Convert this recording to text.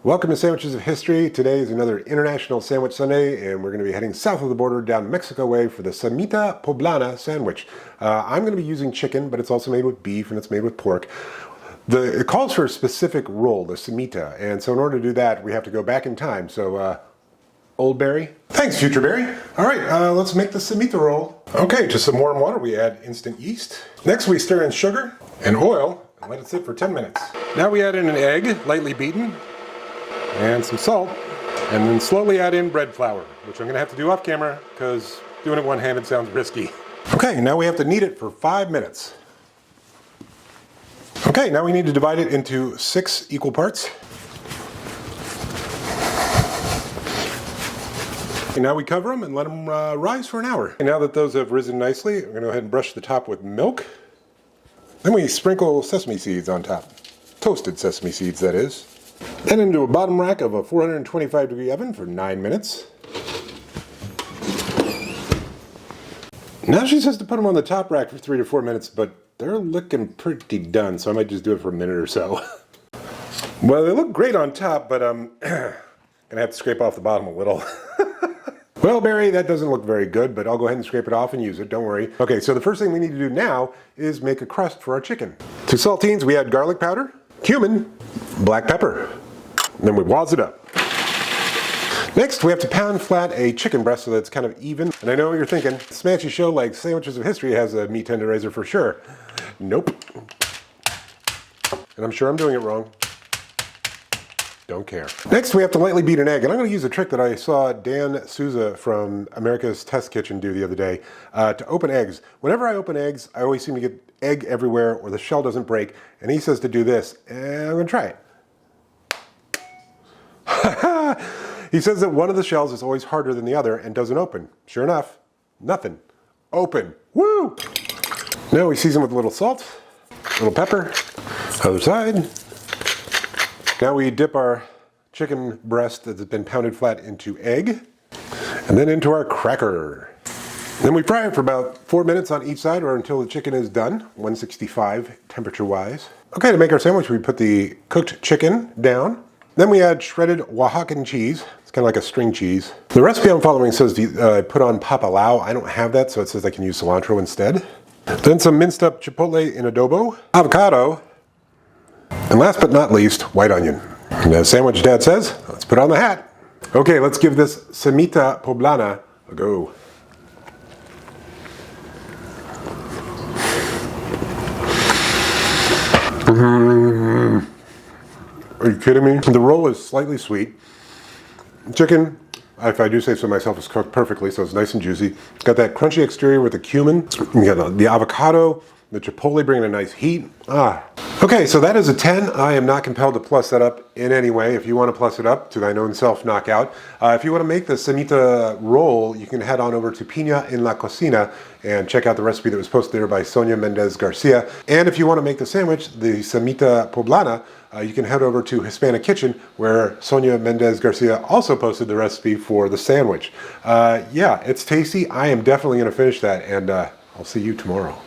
Welcome to Sandwiches of History. Today is another International Sandwich Sunday, and we're going to be heading south of the border down Mexico way for the Cemita Poblana sandwich. I'm going to be using chicken, but it's also made with beef and it's made with pork. It calls for a specific roll, the Cemita, and so in order to do that, we have to go back in time. So, Old Barry. Thanks, Future Barry. All right, let's make the Samita Roll. Okay, to some warm water, we add instant yeast. Next, we stir in sugar and oil and let it sit for 10 minutes. Now we add in an egg, lightly beaten, and some salt, and then slowly add in bread flour, which I'm going to have to do off camera because doing it one-handed sounds risky. Okay, now we have to knead it for 5 minutes. Okay, now we need to divide it into 6 equal parts. And now we cover them and let them rise for an hour. And now that those have risen nicely, we're going to go ahead and brush the top with milk. Then we sprinkle sesame seeds on top. Toasted sesame seeds, that is. Then into a bottom rack of a 425-degree oven for 9 minutes. Now she says to put them on the top rack for 3 to 4 minutes, but they're looking pretty done, so I might just do it for a minute or so. Well, they look great on top, but I'm gonna have to scrape off the bottom a little. Well, Barry, that doesn't look very good, but I'll go ahead and scrape it off and use it, don't worry. Okay, so the first thing we need to do now is make a crust for our chicken. To saltines, we add garlic powder, cumin, black pepper. Then we waz it up. Next, we have to pound flat a chicken breast so that it's kind of even. And I know what you're thinking, a smashy show like Sandwiches of History has a meat tenderizer for sure. Nope. And I'm sure I'm doing it wrong. Don't care. Next, we have to lightly beat an egg. And I'm going to use a trick that I saw Dan Souza from America's Test Kitchen do the other day to open eggs. Whenever I open eggs, I always seem to get egg everywhere or the shell doesn't break. And he says to do this. And I'm going to try it. He says that one of the shells is always harder than the other and doesn't open. Sure enough, nothing. Open. Woo! Now we season with a little salt, a little pepper. Other side. Now we dip our chicken breast that's been pounded flat into egg, and then into our cracker. Then we fry it for about 4 minutes on each side or until the chicken is done, 165 temperature-wise. Okay, to make our sandwich, we put the cooked chicken down. Then we add shredded Oaxacan cheese. It's kind of like a string cheese. The recipe I'm following says to put on papalao. I don't have that, so it says I can use cilantro instead. Then some minced up chipotle in adobo, avocado, and last but not least, white onion. And as Sandwich Dad says, let's put on the hat. Okay, let's give this Cemita Poblana a go. Are you kidding me? The roll is slightly sweet. Chicken, if I do say so myself, is cooked perfectly, so it's nice and juicy. It's got that crunchy exterior with the cumin. You got the avocado, the chipotle bringing a nice heat. Okay, so that is a 10. I am not compelled to plus that up in any way. If you want to plus it up to thine own self knockout. If you want to make the Cemita roll, you can head on over to Piña en la Cocina and check out the recipe that was posted there by Sonia Mendez Garcia. And if you want to make the sandwich, the Cemita Poblana, you can head over to Hispanic Kitchen where Sonia Mendez Garcia also posted the recipe for the sandwich. Yeah, it's tasty. I am definitely going to finish that, and I'll see you tomorrow.